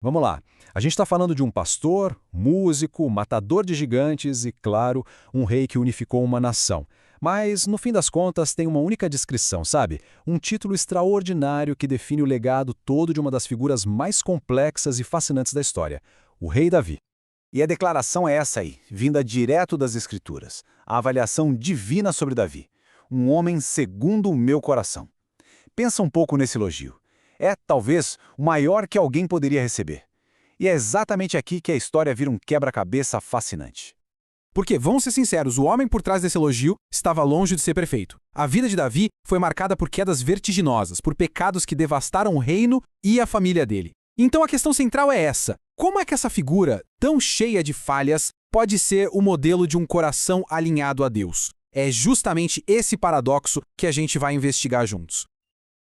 Vamos lá. A gente está falando de um pastor, músico, matador de gigantes e, claro, um rei que unificou uma nação. Mas, no fim das contas, tem uma única descrição, sabe? Um título extraordinário que define o legado todo de uma das figuras mais complexas e fascinantes da história, o Rei Davi. E a declaração é essa aí, vinda direto das Escrituras. A avaliação divina sobre Davi. Um homem segundo o meu coração. Pensa um pouco nesse elogio. É, talvez, o maior que alguém poderia receber. E é exatamente aqui que a história vira um quebra-cabeça fascinante. Porque, vamos ser sinceros, o homem por trás desse elogio estava longe de ser perfeito. A vida de Davi foi marcada por quedas vertiginosas, por pecados que devastaram o reino e a família dele. Então a questão central é essa: como é que essa figura, tão cheia de falhas, pode ser o modelo de um coração alinhado a Deus? É justamente esse paradoxo que a gente vai investigar juntos.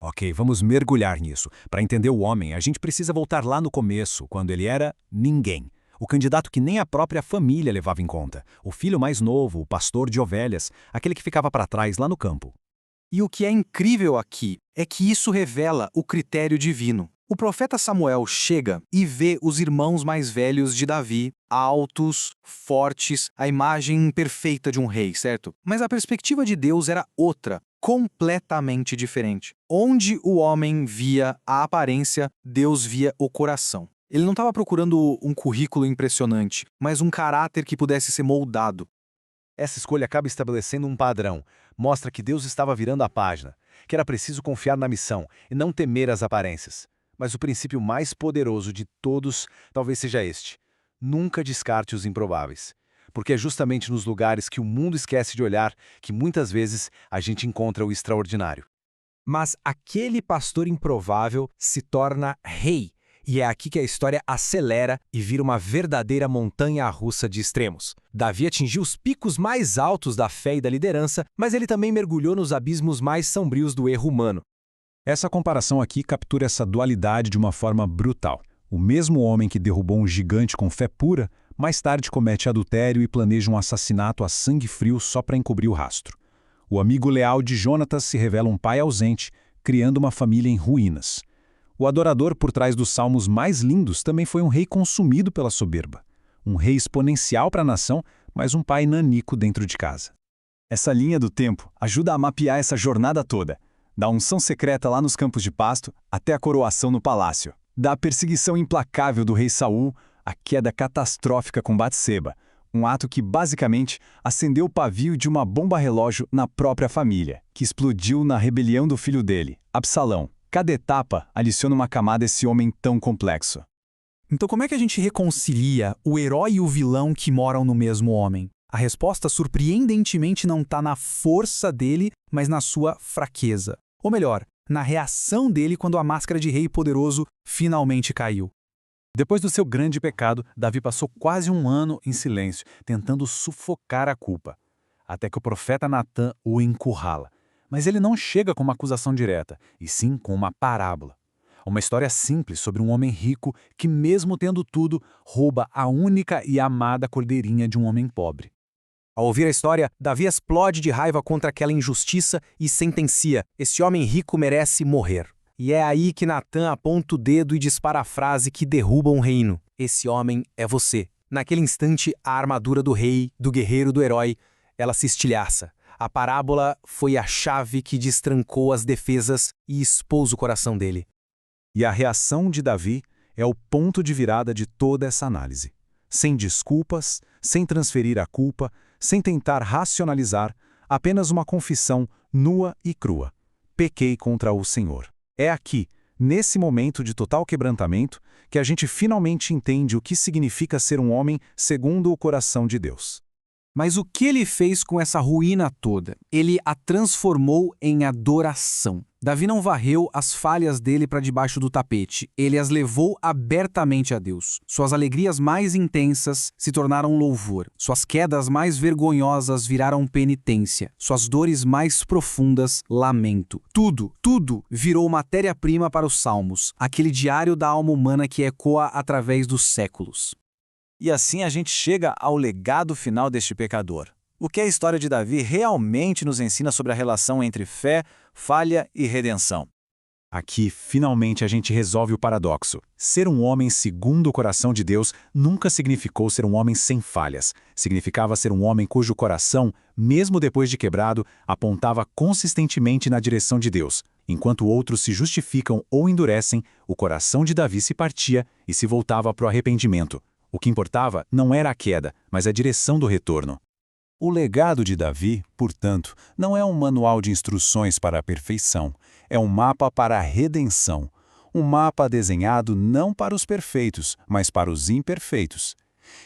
Ok, vamos mergulhar nisso. Para entender o homem, a gente precisa voltar lá no começo, quando ele era ninguém. O candidato que nem a própria família levava em conta. O filho mais novo, o pastor de ovelhas, aquele que ficava para trás lá no campo. E o que é incrível aqui é que isso revela o critério divino. O profeta Samuel chega e vê os irmãos mais velhos de Davi, altos, fortes, a imagem perfeita de um rei, certo? Mas a perspectiva de Deus era outra, completamente diferente. Onde o homem via a aparência, Deus via o coração. Ele não estava procurando um currículo impressionante, mas um caráter que pudesse ser moldado. Essa escolha acaba estabelecendo um padrão. Mostra que Deus estava virando a página, que era preciso confiar na missão e não temer as aparências. Mas o princípio mais poderoso de todos talvez seja este: nunca descarte os improváveis. Porque é justamente nos lugares que o mundo esquece de olhar que muitas vezes a gente encontra o extraordinário. Mas aquele pastor improvável se torna rei. E é aqui que a história acelera e vira uma verdadeira montanha-russa de extremos. Davi atingiu os picos mais altos da fé e da liderança, mas ele também mergulhou nos abismos mais sombrios do erro humano. Essa comparação aqui captura essa dualidade de uma forma brutal. O mesmo homem que derrubou um gigante com fé pura, mais tarde comete adultério e planeja um assassinato a sangue frio só para encobrir o rastro. O amigo leal de Jonatas se revela um pai ausente, criando uma família em ruínas. O adorador por trás dos salmos mais lindos também foi um rei consumido pela soberba. Um rei exponencial para a nação, mas um pai nanico dentro de casa. Essa linha do tempo ajuda a mapear essa jornada toda. Da unção secreta lá nos campos de pasto até a coroação no palácio. Da perseguição implacável do rei Saul à queda catastrófica com Batseba. Um ato que, basicamente, acendeu o pavio de uma bomba-relógio na própria família, que explodiu na rebelião do filho dele, Absalão. Cada etapa adiciona uma camada a esse homem tão complexo. Então como é que a gente reconcilia o herói e o vilão que moram no mesmo homem? A resposta, surpreendentemente, não está na força dele, mas na sua fraqueza. Ou melhor, na reação dele quando a máscara de rei poderoso finalmente caiu. Depois do seu grande pecado, Davi passou quase um ano em silêncio, tentando sufocar a culpa. Até que o profeta Natã o encurrala. Mas ele não chega com uma acusação direta, e sim com uma parábola. Uma história simples sobre um homem rico que, mesmo tendo tudo, rouba a única e amada cordeirinha de um homem pobre. Ao ouvir a história, Davi explode de raiva contra aquela injustiça e sentencia: esse homem rico merece morrer. E é aí que Natã aponta o dedo e dispara a frase que derruba um reino: esse homem é você. Naquele instante, a armadura do rei, do guerreiro, do herói, ela se estilhaça. A parábola foi a chave que destrancou as defesas e expôs o coração dele. E a reação de Davi é o ponto de virada de toda essa análise. Sem desculpas, sem transferir a culpa, sem tentar racionalizar, apenas uma confissão nua e crua. Pequei contra o Senhor. É aqui, nesse momento de total quebrantamento, que a gente finalmente entende o que significa ser um homem segundo o coração de Deus. Mas o que ele fez com essa ruína toda? Ele a transformou em adoração. Davi não varreu as falhas dele para debaixo do tapete. Ele as levou abertamente a Deus. Suas alegrias mais intensas se tornaram louvor. Suas quedas mais vergonhosas viraram penitência. Suas dores mais profundas, lamento. Tudo virou matéria-prima para os Salmos, aquele diário da alma humana que ecoa através dos séculos. E assim a gente chega ao legado final deste pecador. O que a história de Davi realmente nos ensina sobre a relação entre fé, falha e redenção. Aqui, finalmente, a gente resolve o paradoxo. Ser um homem segundo o coração de Deus nunca significou ser um homem sem falhas. Significava ser um homem cujo coração, mesmo depois de quebrado, apontava consistentemente na direção de Deus. Enquanto outros se justificam ou endurecem, o coração de Davi se partia e se voltava para o arrependimento. O que importava não era a queda, mas a direção do retorno. O legado de Davi, portanto, não é um manual de instruções para a perfeição, é um mapa para a redenção. Um mapa desenhado não para os perfeitos, mas para os imperfeitos.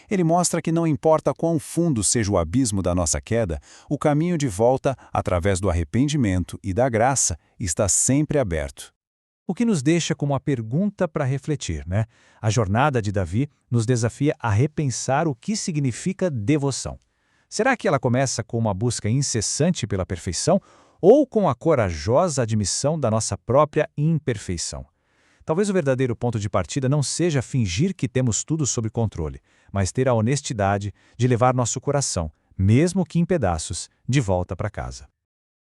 Ele mostra que não importa quão fundo seja o abismo da nossa queda, o caminho de volta, através do arrependimento e da graça, está sempre aberto. O que nos deixa com uma pergunta para refletir, né? A jornada de Davi nos desafia a repensar o que significa devoção. Será que ela começa com uma busca incessante pela perfeição ou com a corajosa admissão da nossa própria imperfeição? Talvez o verdadeiro ponto de partida não seja fingir que temos tudo sob controle, mas ter a honestidade de levar nosso coração, mesmo que em pedaços, de volta para casa.